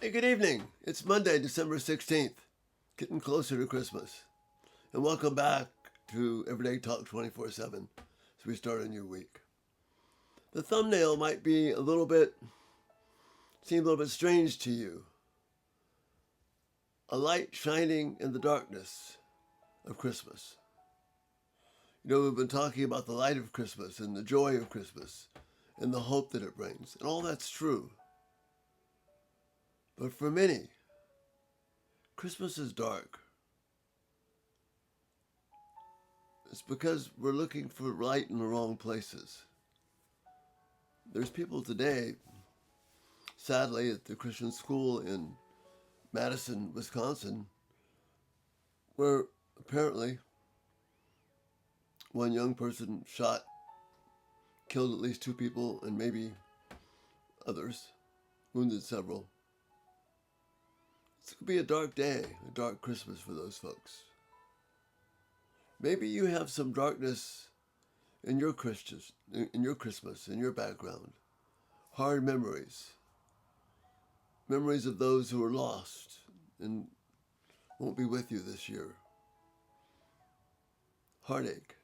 Hey, good evening. It's Monday, December 16th, getting closer to Christmas. And welcome back to Everyday Talk 24/7 as we start a new week. The thumbnail might seem a little bit strange to you. A light shining in the darkness of Christmas. You know, we've been talking about the light of Christmas and the joy of Christmas and the hope that it brings. And all that's true. But for many, Christmas is dark. It's because we're looking for light in the wrong places. There's people today, sadly, at the Christian school in Madison, Wisconsin, where apparently one young person killed at least two people, and maybe others, wounded several. It's going to be a dark day, a dark Christmas for those folks. Maybe you have some darkness in your Christmas, in your background. Hard memories. Memories of those who are lost and won't be with you this year. Heartache.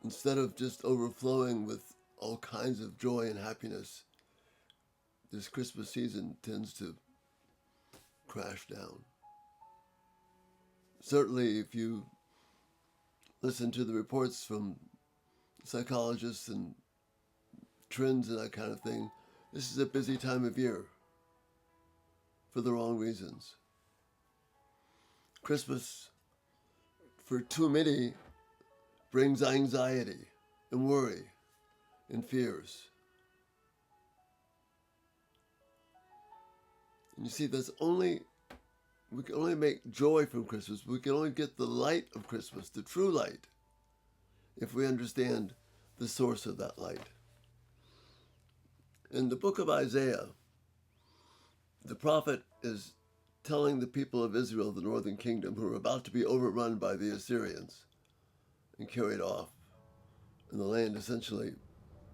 Instead of just overflowing with all kinds of joy and happiness, this Christmas season tends to crash down. Certainly, if you listen to the reports from psychologists and trends and that kind of thing, this is a busy time of year for the wrong reasons. Christmas, for too many, brings anxiety and worry and fears. And you see, we can only make joy from Christmas. We can only get the light of Christmas, the true light, if we understand the source of that light. In the book of Isaiah, the prophet is telling the people of Israel, the northern kingdom, who are about to be overrun by the Assyrians and carried off, and the land essentially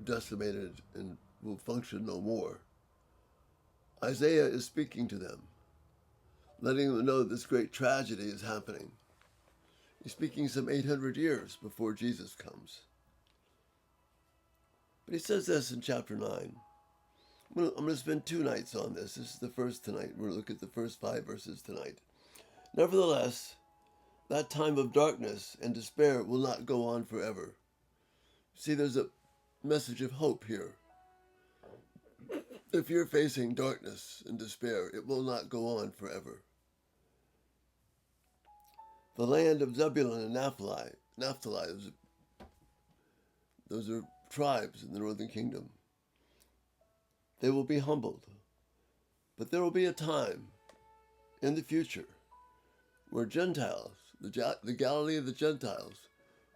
decimated and will function no more. Isaiah is speaking to them, letting them know this great tragedy is happening. He's speaking some 800 years before Jesus comes. But he says this in chapter 9. I'm going to spend 2 nights on this. This is the first tonight. We're going to look at the first 5 verses tonight. Nevertheless, that time of darkness and despair will not go on forever. See, there's a message of hope here. If you're facing darkness and despair, it will not go on forever. The land of Zebulun and Naphtali, those are tribes in the northern kingdom. They will be humbled. But there will be a time in the future where Gentiles, the Galilee of the Gentiles,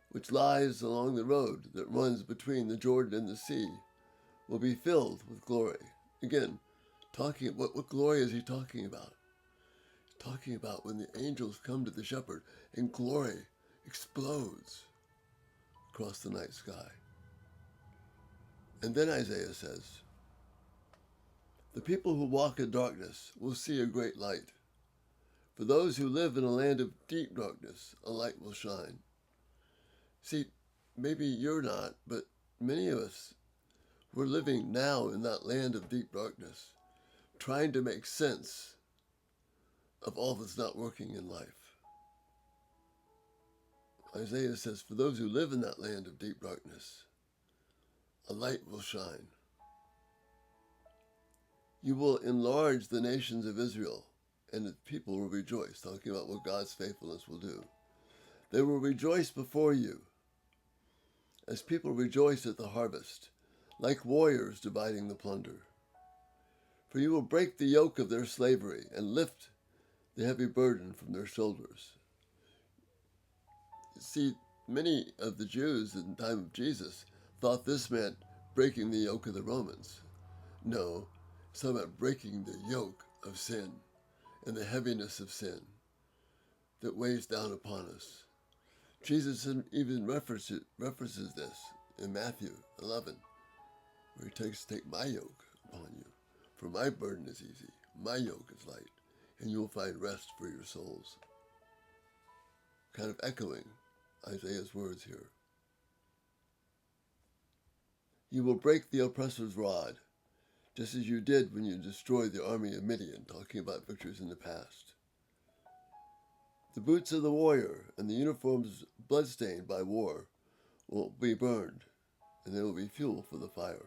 which lies along the road that runs between the Jordan and the sea, will be filled with glory. Again, what glory is he talking about? He's talking about when the angels come to the shepherd and glory explodes across the night sky. And then Isaiah says, the people who walk in darkness will see a great light. For those who live in a land of deep darkness, a light will shine. See, maybe you're not, but many of us, we're living now in that land of deep darkness, trying to make sense of all that's not working in life. Isaiah says, for those who live in that land of deep darkness, a light will shine. You will enlarge the nations of Israel, and the people will rejoice, talking about what God's faithfulness will do. They will rejoice before you, as people rejoice at the harvest, like warriors dividing the plunder. For you will break the yoke of their slavery and lift the heavy burden from their shoulders. See, many of the Jews in the time of Jesus thought this meant breaking the yoke of the Romans. No, it's talking about breaking the yoke of sin and the heaviness of sin that weighs down upon us. Jesus even references this in Matthew 11, where he takes, take my yoke upon you. For my burden is easy, my yoke is light, and you will find rest for your souls. Kind of echoing Isaiah's words here. You will break the oppressor's rod, just as you did when you destroyed the army of Midian, talking about victories in the past. The boots of the warrior and the uniforms bloodstained by war will be burned, and they will be fuel for the fire.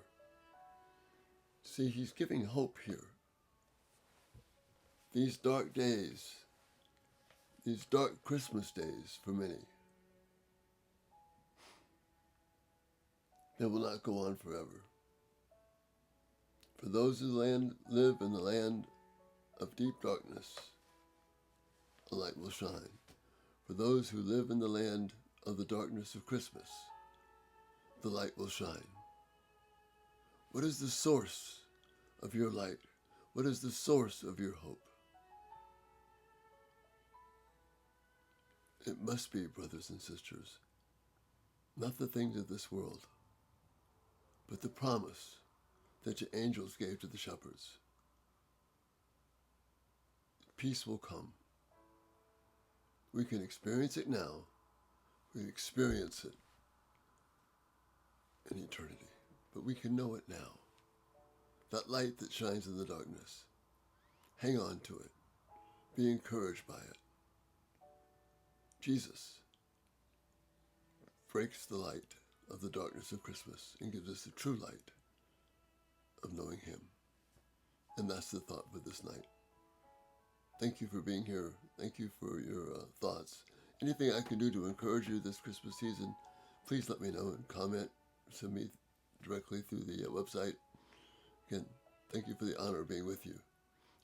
See, he's giving hope here. These dark days, these dark Christmas days for many, they will not go on forever. For those who live in the land of deep darkness, a light will shine. For those who live in the land of the darkness of Christmas, the light will shine. What is the source of your light? What is the source of your hope? It must be, brothers and sisters, not the things of this world, but the promise that your angels gave to the shepherds. Peace will come. We can experience it now. We experience it in eternity. But we can know it now. That light that shines in the darkness. Hang on to it. Be encouraged by it. Jesus breaks the light of the darkness of Christmas and gives us the true light of knowing him. And that's the thought for this night. Thank you for being here. Thank you for your thoughts. Anything I can do to encourage you this Christmas season, please let me know and comment. Send me directly through the website. Again, thank you for the honor of being with you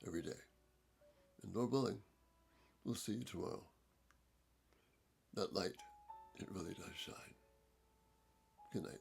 every day. And Lord willing, we'll see you tomorrow. That light, it really does shine. Good night.